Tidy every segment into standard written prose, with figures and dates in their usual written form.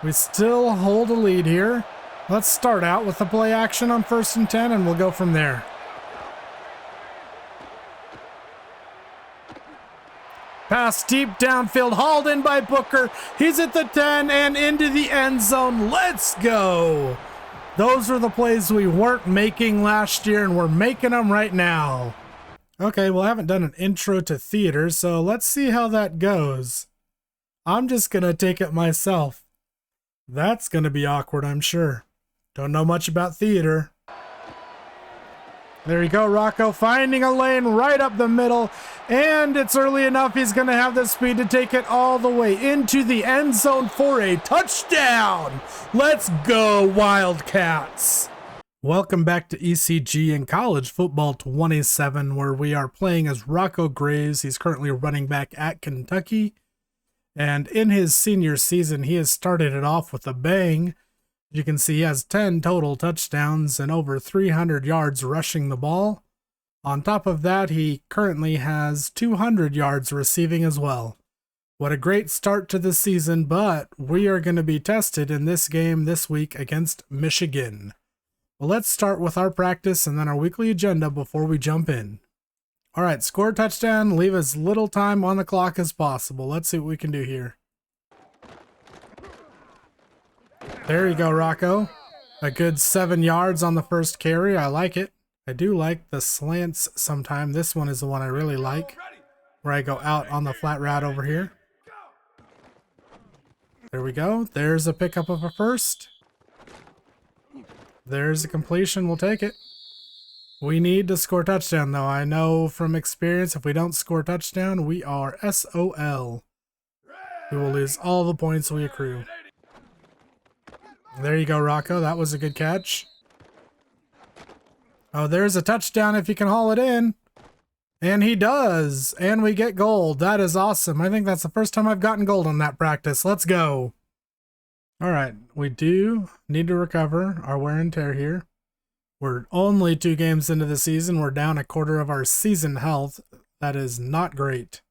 We still hold a lead here. Let's start out with the play action on 1st and 10, and we'll go from there. Pass deep downfield, hauled in by Booker. He's at the 10 and into the end zone. Let's go. Those are the plays we weren't making last year, and we're making them right now. Okay, well, I haven't done an intro to theater, so let's see how that goes. I'm just going to take it myself. That's going to be awkward, I'm sure. Don't know much about theater. There you go, Rocco finding a lane right up the middle, and it's early enough. He's going to have the speed to take it all the way into the end zone for a touchdown. Let's go, Wildcats. Welcome back to ECG in College Football 27, where we are playing as Rocco Graves. He's currently running back at Kentucky, and in his senior season, he has started it off with a bang. You can see he has 10 total touchdowns and over 300 yards rushing the ball. On top of that, he currently has 200 yards receiving as well. What a great start to the season, but we are going to be tested in this game this week against Michigan. Well, let's start with our practice and then our weekly agenda before we jump in. All right, score a touchdown, leave as little time on the clock as possible. Let's see what we can do here. There you go, Rocco. A good 7 yards on the first carry. I like it. I do like the slants sometime. This one is the one I really like, where I go out on the flat route over here. There we go. There's a pickup of a first. There's a completion. We'll take it. We need to score a touchdown, though. I know from experience, if we don't score a touchdown, we are SOL. We will lose all the points we accrue. There you go, Rocco. That was a good catch. Oh, there's a touchdown if you can haul it in. And he does. And we get gold. That is awesome. I think that's the first time I've gotten gold on that practice. Let's go. All right. We do need to recover our wear and tear here. We're only 2 games into the season. We're down a quarter of our season health. That is not great.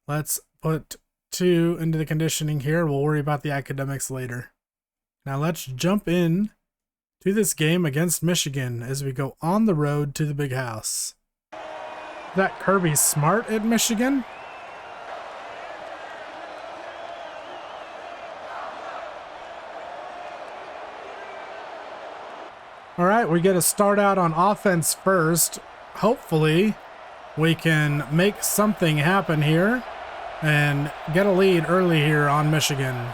Let's put 2 into the conditioning here. We'll worry about the academics later. Now let's jump in to this game against Michigan as we go on the road to the big house. That Kirby Smart at Michigan? All right, we get to start out on offense first. Hopefully we can make something happen here and get a lead early here on Michigan.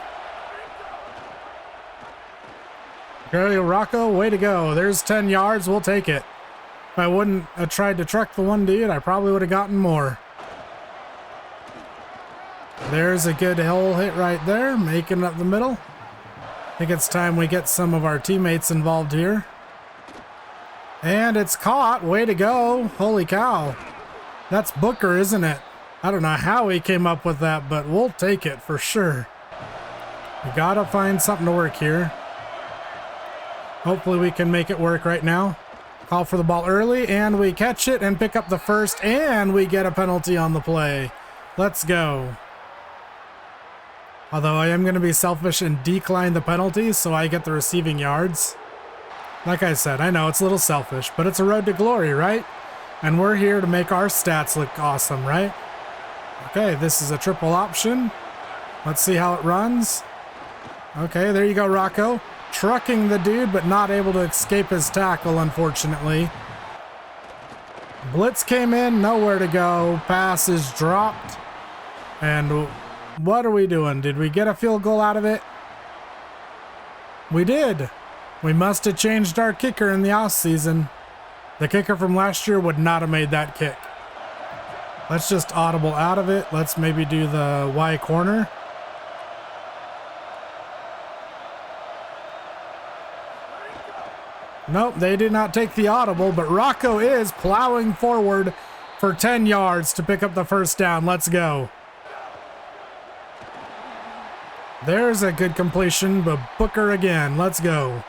Okay, Rocco, way to go. There's 10 yards. We'll take it. If I wouldn't have tried to truck the one dude, I probably would have gotten more. There's a good hole hit right there, making it up the middle. I think it's time we get some of our teammates involved here. And it's caught. Way to go. Holy cow. That's Booker, isn't it? I don't know how he came up with that, but we'll take it for sure. We gotta find something to work here. Hopefully we can make it work right now. Call for the ball early, and we catch it and pick up the first, and we get a penalty on the play. Let's go. Although I am going to be selfish and decline the penalty so I get the receiving yards. Like I said, I know it's a little selfish, but it's a road to glory, right? And we're here to make our stats look awesome, right? Okay, this is a triple option. Let's see how it runs. Okay, there you go, Rocco. Trucking the dude, but not able to escape his tackle, unfortunately. Blitz came in, nowhere to go. Pass is dropped. And what are we doing? Did we get a field goal out of it? We did. We must have changed our kicker in the offseason. The kicker from last year would not have made that kick. Let's just audible out of it. Let's maybe do the Y corner. Nope, they did not take the audible, but Rocco is plowing forward for 10 yards to pick up the first down. Let's go. There's a good completion, but Booker again. Let's go.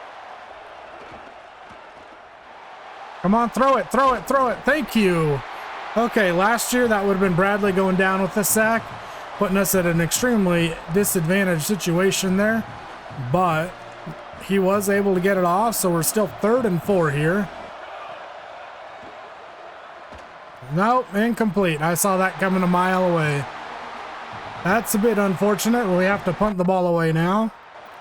Come on, throw it, throw it, throw it. Thank you. Okay, last year that would have been Bradley going down with the sack, putting us at an extremely disadvantaged situation there. but he was able to get it off, so we're still 3rd and 4 here. Nope, incomplete. I saw that coming a mile away. That's a bit unfortunate. We have to punt the ball away now.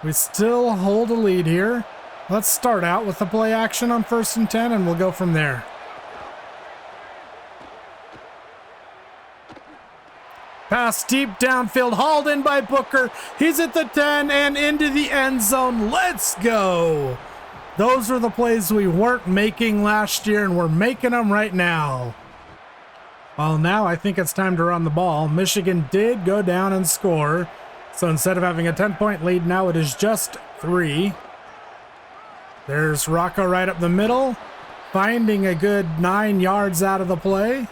We still hold a lead here. Let's start out with the play action on 1st and 10, and we'll go from there. Pass deep downfield, hauled in by Booker. He's at the 10 and into the end zone. Let's go. Those were the plays we weren't making last year, and we're making them right now. Well, now I think it's time to run the ball. Michigan did go down and score. So instead of having a 10-point lead, now it is just 3. There's Rocco right up the middle, finding a good 9 yards out of the play.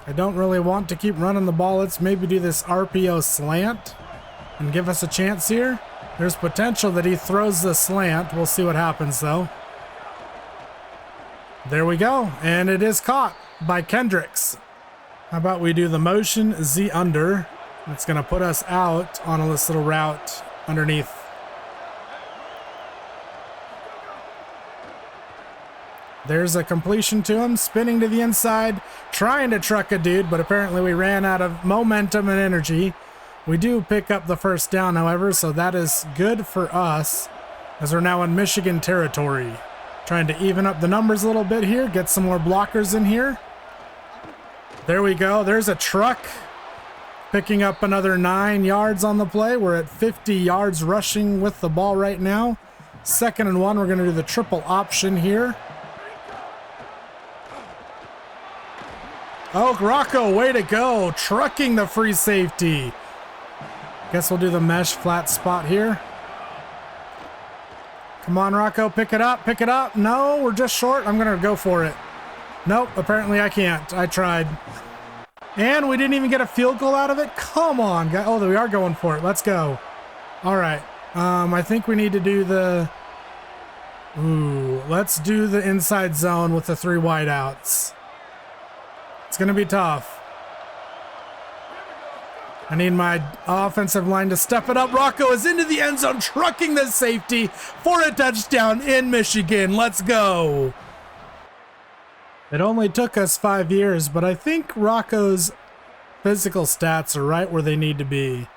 I don't really want to keep running the ball. Let's maybe do this RPO slant and give us a chance here. There's potential that he throws the slant. We'll see what happens, though. There we go, and it is caught by Kendricks. How about we do the motion Z under? It's going to put us out on this little route underneath. There's a completion to him, spinning to the inside, trying to truck a dude, but apparently we ran out of momentum and energy. We do pick up the 1st down, however, so that is good for us as we're now in Michigan territory. Trying to even up the numbers a little bit here, get some more blockers in here. There we go. There's a truck picking up another 9 yards on the play. We're at 50 yards rushing with the ball right now. 2nd and 1. We're going to do the triple option here. Oh, Rocco, way to go. Trucking the free safety. Guess we'll do the mesh flat spot here. Come on, Rocco, pick it up, pick it up. No, we're just short. I'm going to go for it. Nope, apparently I can't. I tried. And we didn't even get a field goal out of it? Come on, guys. Oh, we are going for it. Let's go. All right. I think we need to do the... Ooh, let's do the inside zone with the 3 wideouts. It's going to be tough. I need my offensive line to step it up. Rocco is into the end zone, trucking the safety for a touchdown in Michigan. Let's go. It only took us 5 years, but I think Rocco's physical stats are right where they need to be.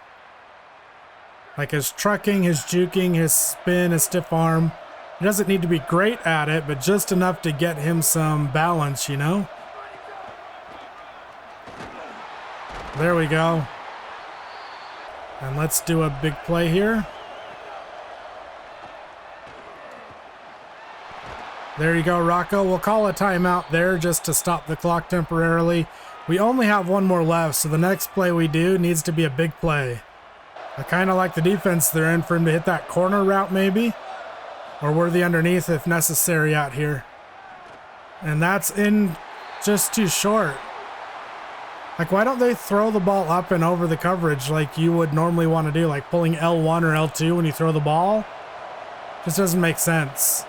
Like his trucking, his juking, his spin, his stiff arm. He doesn't need to be great at it, but just enough to get him some balance, you know? There we go. And let's do a big play here. There you go, Rocco. We'll call a timeout there just to stop the clock temporarily. We only have 1 more left, so the next play we do needs to be a big play. I kind of like the defense they're in for him to hit that corner route maybe, or worthy underneath if necessary out here. And that's in just too short. Like, why don't they throw the ball up and over the coverage like you would normally want to do, like pulling L1 or L2 when you throw the ball? Just doesn't make sense.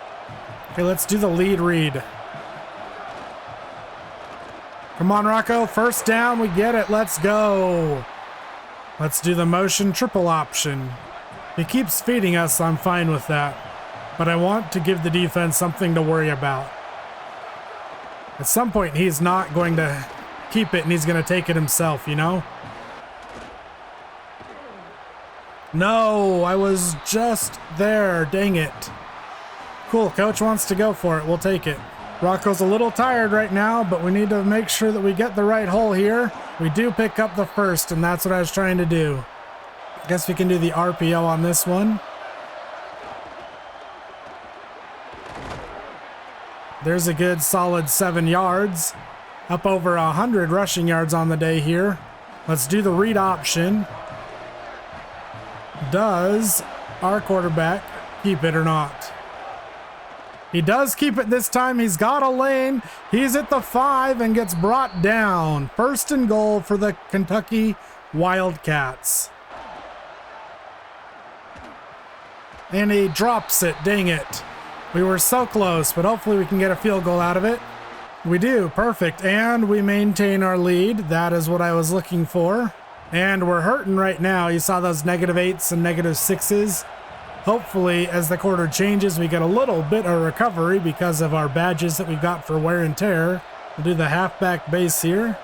Okay, let's do the lead read. Come on, Rocco. 1st down. We get it. Let's go. Let's do the motion triple option. He keeps feeding us. I'm fine with that. But I want to give the defense something to worry about. At some point, he's not going to keep it and he's going to take it himself, you know? No, I was just there. Dang it. Cool, coach wants to go for it. We'll take it. Rocco's a little tired right now, but we need to make sure that we get the right hole here. We do pick up the 1st, and that's what I was trying to do. Guess we can do the RPO on this one. There's a good solid 7 yards. Up over 100 rushing yards on the day here. Let's do the read option. Does our quarterback keep it or not? He does keep it this time. He's got a lane. He's at the 5 and gets brought down. 1st and goal for the Kentucky Wildcats. And he drops it. Dang it. We were so close, but hopefully we can get a field goal out of it. We do. Perfect. And we maintain our lead. That is what I was looking for. And we're hurting right now. You saw those -8s and -6s. Hopefully, as the quarter changes, we get a little bit of recovery because of our badges that we've got for wear and tear. We'll do the halfback base here.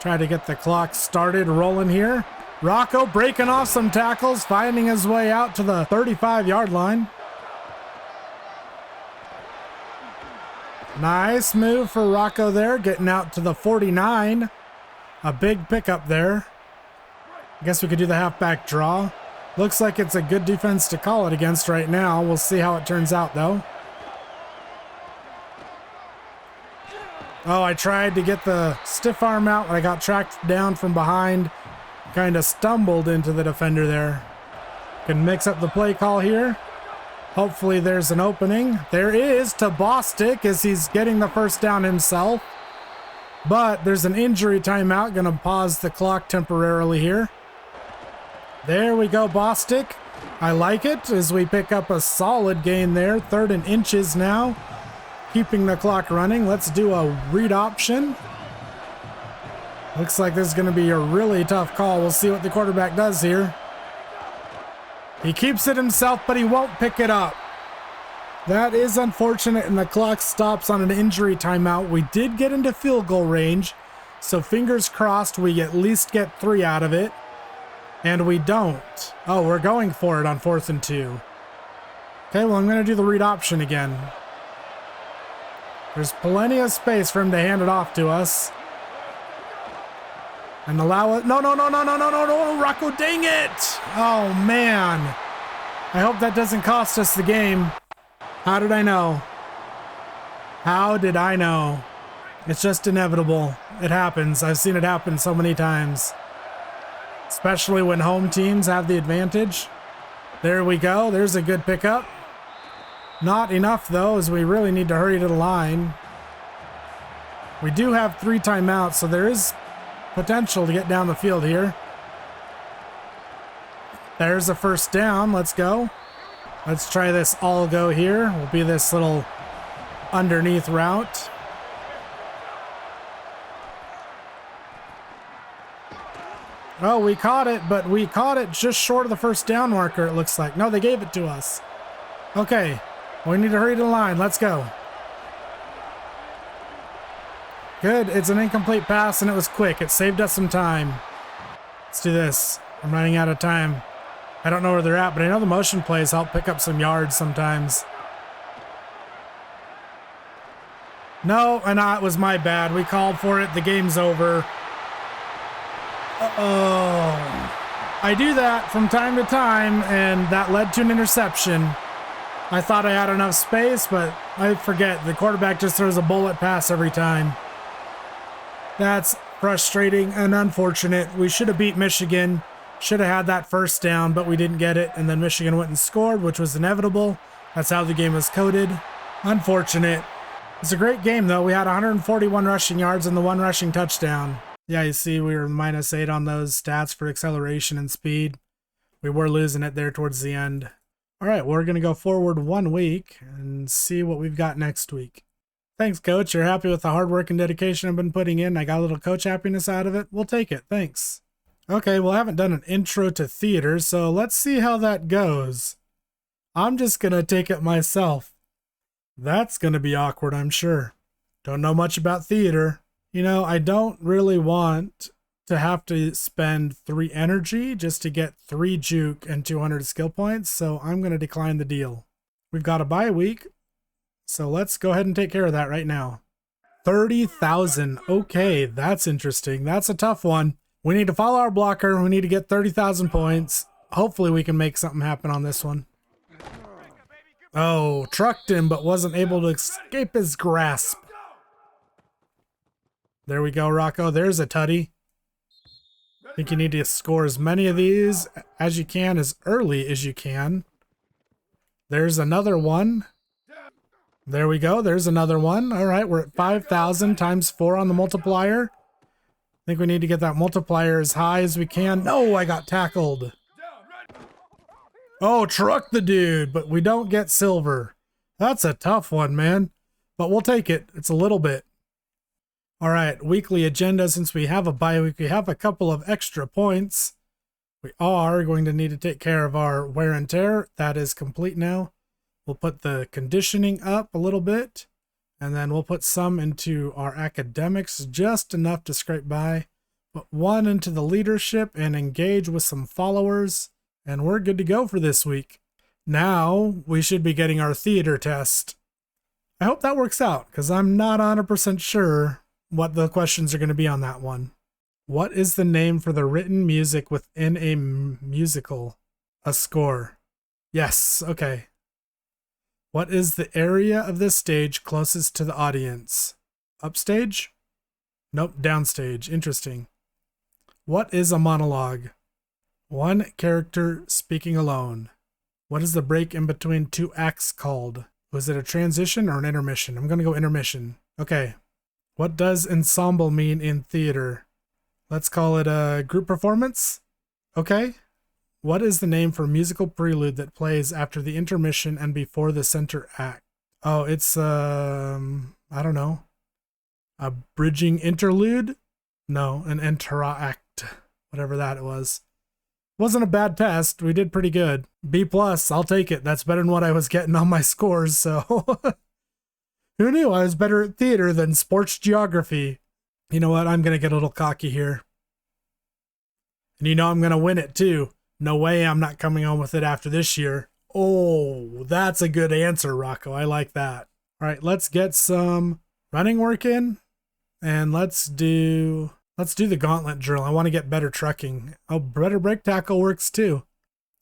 Try to get the clock started rolling here. Rocco breaking off some tackles, finding his way out to the 35-yard line. Nice move for Rocco there, getting out to the 49. A big pickup there. I guess we could do the halfback draw. Looks like it's a good defense to call it against right now. We'll see how it turns out, though. Oh, I tried to get the stiff arm out, but I got tracked down from behind. Kind of stumbled into the defender there. Can mix up the play call here. Hopefully there's an opening. There is to Bostic as he's getting the first down himself. But there's an injury timeout. Going to pause the clock temporarily here. There we go, Bostic. I like it as we pick up a solid gain there. 3rd and inches now. Keeping the clock running. Let's do a read option. Looks like this is going to be a really tough call. We'll see what the quarterback does here. He keeps it himself, but he won't pick it up. That is unfortunate, and the clock stops on an injury timeout. We did get into field goal range, so fingers crossed we at least get 3 out of it. And we don't. Oh, we're going for it on 4th and 2. Okay, well, I'm going to do the read option again. There's plenty of space for him to hand it off to us. And allow it. No, Rocco, dang it! Oh, man. I hope that doesn't cost us the game. How did I know? How did I know? It's just inevitable. It happens. I've seen it happen so many times. Especially when home teams have the advantage. There we go. There's a good pickup. Not enough, though, as we really need to hurry to the line. We do have 3 timeouts, so there is potential to get down the field here. There's a first down. Let's go. Let's try this all go here. Will be this little underneath route. Oh, we caught it, but we caught it just short of the first down marker, it looks like. No, they gave it to us. Okay, we need to hurry to the line. Let's go. Good, it's an incomplete pass, and it was quick. It saved us some time. Let's do this. I'm running out of time. I don't know where they're at, but I know the motion plays help pick up some yards sometimes. No, and it was my bad. We called for it. The game's over. Uh-oh. I do that from time to time, and that led to an interception. I thought I had enough space, but I forget. The quarterback just throws a bullet pass every time. That's frustrating and unfortunate. We should have beat Michigan. Should have had that first down, but we didn't get it, and then Michigan went and scored, which was inevitable. That's how the game was coded. Unfortunate. It's a great game, though. We had 141 rushing yards and the 1 rushing touchdown. Yeah, you see we were -8 on those stats for acceleration and speed. We were losing it there towards the end. All right, we're going to go forward 1 week and see what we've got next week. Thanks, Coach. You're happy with the hard work and dedication I've been putting in. I got a little coach happiness out of it. We'll take it. Thanks. Okay, well, I haven't done an intro to theater, so let's see how that goes. I'm just going to take it myself. That's going to be awkward, I'm sure. Don't know much about theater. You know, I don't really want to have to spend 3 energy just to get 3 juke and 200 skill points, so I'm going to decline the deal. We've got a bye week, so let's go ahead and take care of that right now. 30,000. Okay, that's interesting. That's a tough one. We need to follow our blocker. We need to get 30,000 points. Hopefully we can make something happen on this one. Oh, trucked him, but wasn't able to escape his grasp. There we go, Rocco. There's a tutty. I think you need to score as many of these as you can, as early as you can. There's another one. There we go. There's another one. All right, we're at 5,000 times 4 on the multiplier. I think we need to get that multiplier as high as we can. No, I got tackled. Oh, truck the dude, but we don't get silver. That's a tough one, man. But we'll take it. It's a little bit. All right, weekly agenda. Since we have a bye week, we have a couple of extra points. We are going to need to take care of our wear and tear. That is complete now. We'll put the conditioning up a little bit, and then we'll put some into our academics, just enough to scrape by. Put one into the leadership and engage with some followers, and we're good to go for this week. Now we should be getting our theater test. I hope that works out, because I'm not 100% sure what the questions are going to be on that one. What is the name for the written music within a musical? A score. Yes, okay. What is the area of this stage closest to the audience? Upstage? Nope, downstage. Interesting. What is a monologue? One character speaking alone. What is the break in between two acts called? Was it a transition or an intermission? I'm going to go intermission. Okay. What does ensemble mean in theater? Let's call it a group performance. Okay. What is the name for musical prelude that plays after the intermission and before the center act? Oh, it's, I don't know. A bridging interlude? No, an interact. Whatever that was. Wasn't a bad test. We did pretty good. B+, I'll take it. That's better than what I was getting on my scores, so. Who knew I was better at theater than sports geography? You know what? I'm going to get a little cocky here. And you know I'm going to win it too. No way I'm not coming on with it after this year. Oh, that's a good answer, Rocco. I like that. All right, let's get some running work in. And let's do the gauntlet drill. I want to get better trucking. Oh, better brake tackle works too.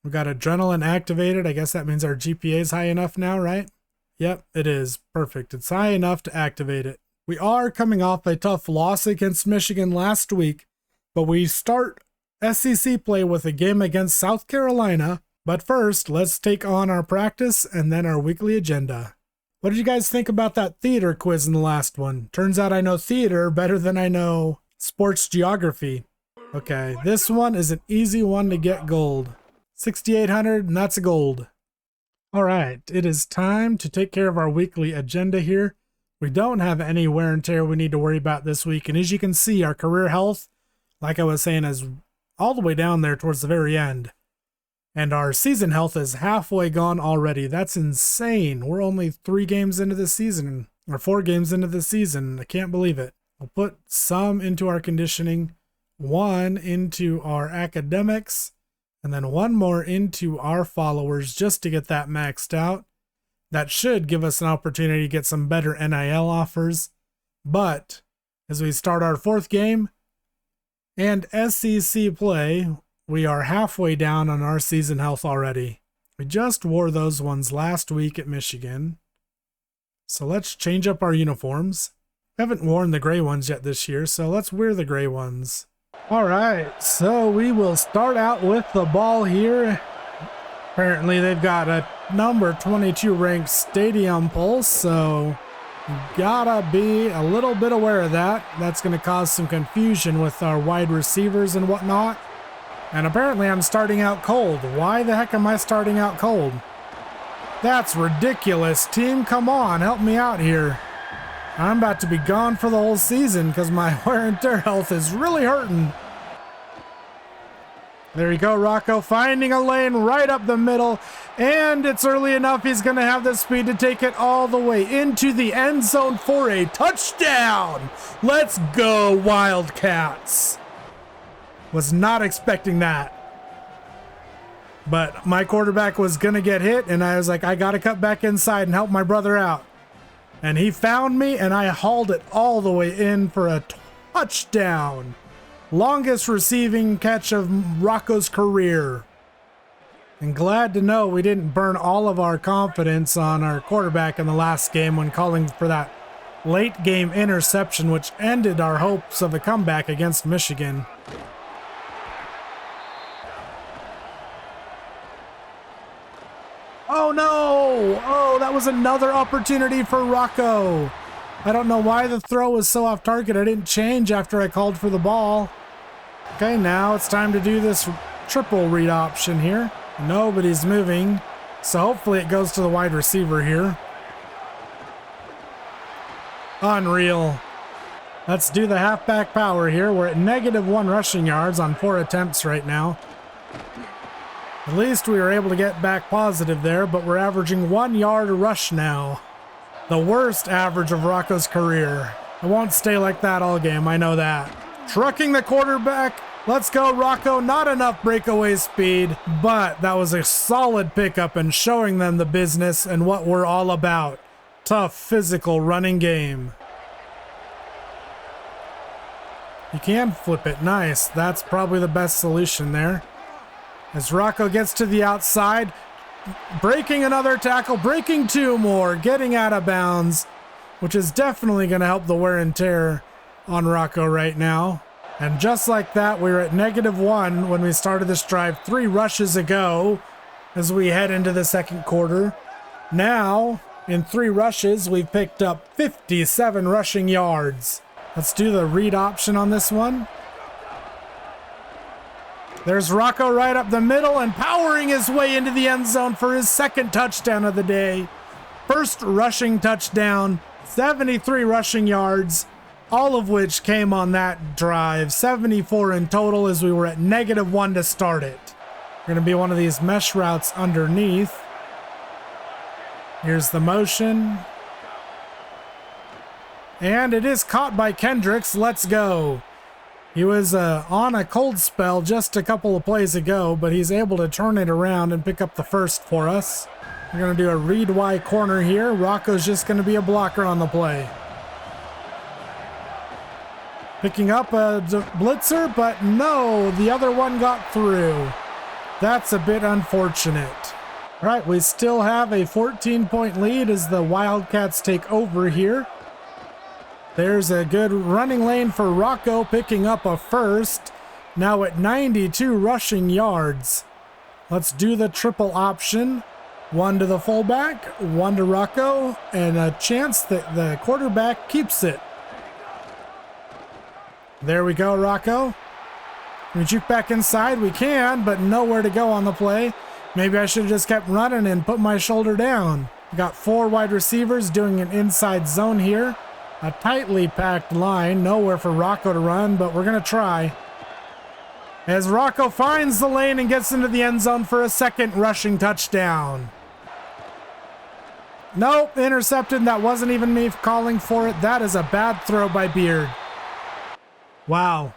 We got adrenaline activated. I guess that means our GPA is high enough now, right? Yep, it is. Perfect. It's high enough to activate it. We are coming off a tough loss against Michigan last week, but we start SEC play with a game against South Carolina. But first, let's take on our practice and then our weekly agenda. What did you guys think about that theater quiz in the last one? Turns out I know theater better than I know sports geography. Okay, this one is an easy one to get gold. 6,800, and that's a gold. All right, it is time to take care of our weekly agenda here. We don't have any wear and tear we need to worry about this week. And as you can see, our career health, like I was saying, is all the way down there towards the very end. And our season health is halfway gone already. That's insane. We're only 3 games into the season, or 4 games into the season. I can't believe it. We'll put some into our conditioning, 1 into our academics, and then 1 more into our followers just to get that maxed out. That should give us an opportunity to get some better NIL offers. But as we start our 4th game and SEC play, we are halfway down on our season health already. We just wore those ones last week at Michigan. So let's change up our uniforms. We haven't worn the gray ones yet this year, so let's wear the gray ones. All right, so we will start out with the ball here. Apparently they've got a number 22 ranked stadium pulse, so you gotta be a little bit aware of that. That's gonna cause some confusion with our wide receivers and whatnot. And apparently I'm starting out cold. Why the heck am I starting out cold? That's ridiculous, team. Come on, help me out here. I'm about to be gone for the whole season because my wear and tear health is really hurting. There you go, Rocco, finding a lane right up the middle. And it's early enough, he's going to have the speed to take it all the way into the end zone for a touchdown. Let's go, Wildcats. Was not expecting that. But my quarterback was going to get hit, and I was like, I got to cut back inside and help my brother out. And he found me, and I hauled it all the way in for a touchdown. Longest receiving catch of Rocco's career. And glad to know we didn't burn all of our confidence on our quarterback in the last game when calling for that late game interception, which ended our hopes of a comeback against Michigan. Oh no! Oh, that was another opportunity for Rocco. I don't know why the throw was so off target. I didn't change after I called for the ball. Okay, now it's time to do this triple read option here. Nobody's moving, so hopefully it goes to the wide receiver here. Unreal. Let's do the halfback power here. We're at -1 rushing yards on 4 attempts right now. At least we were able to get back positive there, but we're averaging 1 yard a rush now. The worst average of Rocco's career. It won't stay like that all game, I know that. Trucking the quarterback. Let's go, Rocco. Not enough breakaway speed, but that was a solid pickup and showing them the business and what we're all about. Tough, physical running game. You can flip it. Nice. That's probably the best solution there. As Rocco gets to the outside, breaking another tackle, breaking 2 more, getting out of bounds, which is definitely going to help the wear and tear on Rocco right now. And just like that, we were at -1 when we started this drive 3 rushes ago as we head into the second quarter. Now, in 3 rushes, we've picked up 57 rushing yards. Let's do the read option on this one. There's Rocco right up the middle and powering his way into the end zone for his second touchdown of the day. First rushing touchdown, 73 rushing yards, all of which came on that drive. 74 in total as we were at -1 to start it. Going to be one of these mesh routes underneath. Here's the motion. And it is caught by Kendricks. Let's go. He was on a cold spell just a couple of plays ago, but he's able to turn it around and pick up the first for us. We're going to do a read Y corner here. Rocco's just going to be a blocker on the play. Picking up a blitzer, but no, the other one got through. That's a bit unfortunate. All right, we still have a 14-point lead as the Wildcats take over here. There's a good running lane for Rocco, picking up a first. Now at 92 rushing yards. Let's do the triple option. 1 to the fullback, 1 to Rocco, and a chance that the quarterback keeps it. There we go, Rocco. Can we juke back inside? We can, but nowhere to go on the play. Maybe I should have just kept running and put my shoulder down. We got 4 wide receivers doing an inside zone here. A tightly packed line, nowhere for Rocco to run, but we're going to try. As Rocco finds the lane and gets into the end zone for a second rushing touchdown. Nope, intercepted. That wasn't even me calling for it. That is a bad throw by Beard. Wow.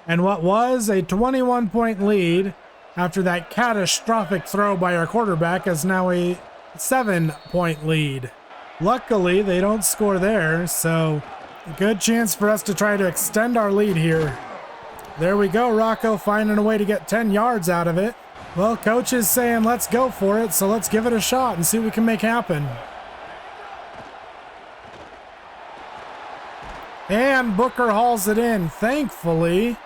And what was a 21-point lead after that catastrophic throw by our quarterback is now a 7-point lead. Luckily, they don't score there, so a good chance for us to try to extend our lead here. There we go, Rocco finding a way to get 10 yards out of it. Well, coach is saying let's go for it, so let's give it a shot and see what we can make happen. And Booker hauls it in, thankfully,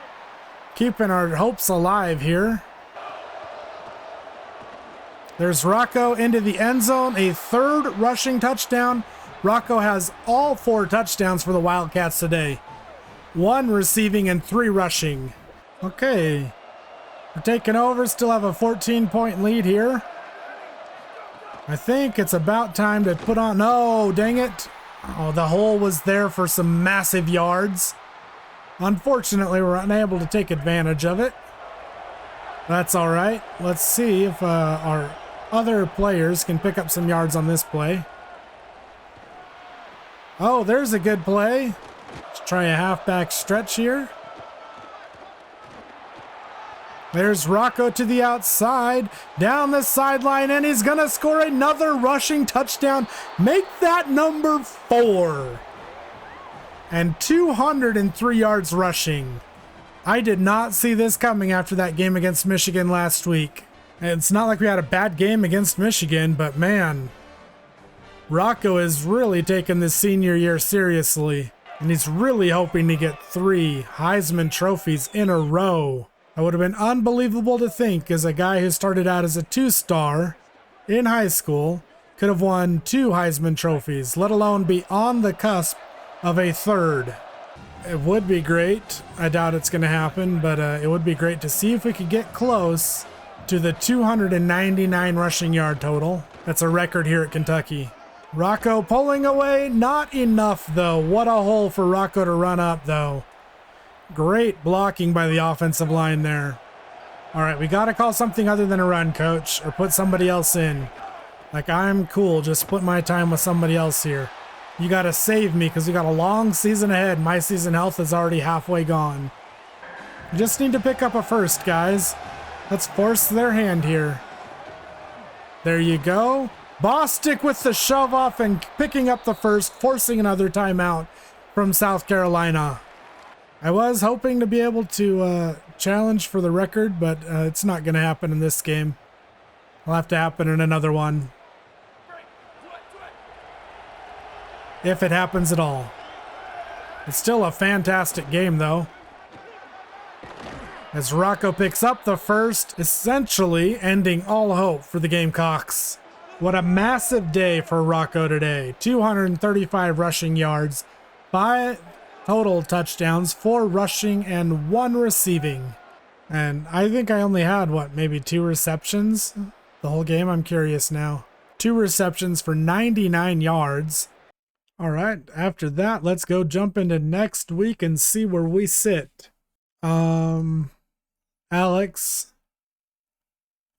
keeping our hopes alive here. There's Rocco into the end zone, a 3rd rushing touchdown. Rocco has all 4 touchdowns for the Wildcats today. 1 receiving and 3 rushing. Okay, we're taking over, still have a 14-point lead here. I think it's about time to put on, no, dang it. Oh, the hole was there for some massive yards. Unfortunately, we're unable to take advantage of it. That's all right. Let's see if our other players can pick up some yards on this play. Oh, there's a good play. Let's try a halfback stretch here. There's Rocco to the outside, down the sideline, and he's going to score another rushing touchdown. Make that number 4. And 203 yards rushing. I did not see this coming after that game against Michigan last week. It's not like we had a bad game against Michigan, but man, Rocco is really taking this senior year seriously. And he's really hoping to get 3 Heisman trophies in a row. That would have been unbelievable to think, as a guy who started out as a 2-star in high school could have won 2 Heisman trophies, let alone be on the cusp of a 3rd. It would be great. I doubt it's going to happen, but it would be great to see if we could get close to the 299 rushing yard total. That's a record here at Kentucky. Rocco pulling away, not enough though. What a hole for Rocco to run up though. Great blocking by the offensive line there. All right, we got to call something other than a run, coach, or put somebody else in. Like, I'm cool. Just split my time with somebody else here. You got to save me because we got a long season ahead. My season health is already halfway gone. We just need to pick up a first, guys. Let's force their hand here. There you go. Bostic with the shove off and picking up the first, forcing another timeout from South Carolina. I was hoping to be able to challenge for the record, but it's not going to happen in this game. It'll have to happen in another one. If it happens at all. It's still a fantastic game, though. As Rocco picks up the first, essentially ending all hope for the Gamecocks. What a massive day for Rocco today. 235 rushing yards, 5 total touchdowns, 4 rushing and 1 receiving. And I think I only had, what, maybe 2 receptions the whole game? I'm curious now. 2 receptions for 99 yards. All right, after that, let's go jump into next week and see where we sit. Alex,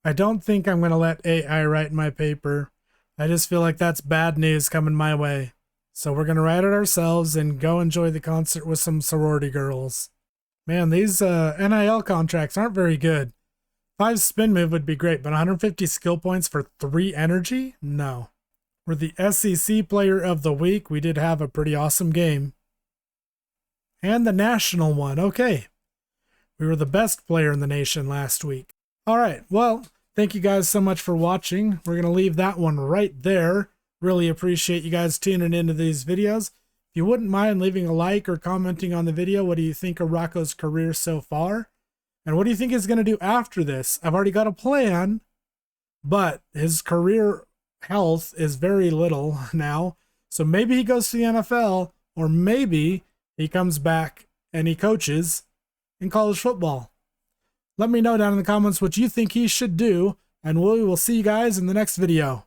I don't think I'm going to let AI write my paper. I just feel like that's bad news coming my way. So we're going to write it ourselves and go enjoy the concert with some sorority girls. Man, these NIL contracts aren't very good. 5 spin move would be great, but 150 skill points for 3 energy? No. We're the SEC Player of the Week. We did have a pretty awesome game. And the national one. Okay. We were the best player in the nation last week. All right. Well, thank you guys so much for watching. We're going to leave that one right there. Really appreciate you guys tuning into these videos. If you wouldn't mind leaving a like or commenting on the video, what do you think of Rocco's career so far? And what do you think he's going to do after this? I've already got a plan, but his career health is very little now. So maybe he goes to the NFL, or maybe he comes back and he coaches in college football. Let me know down in the comments what you think he should do, and we will see you guys in the next video.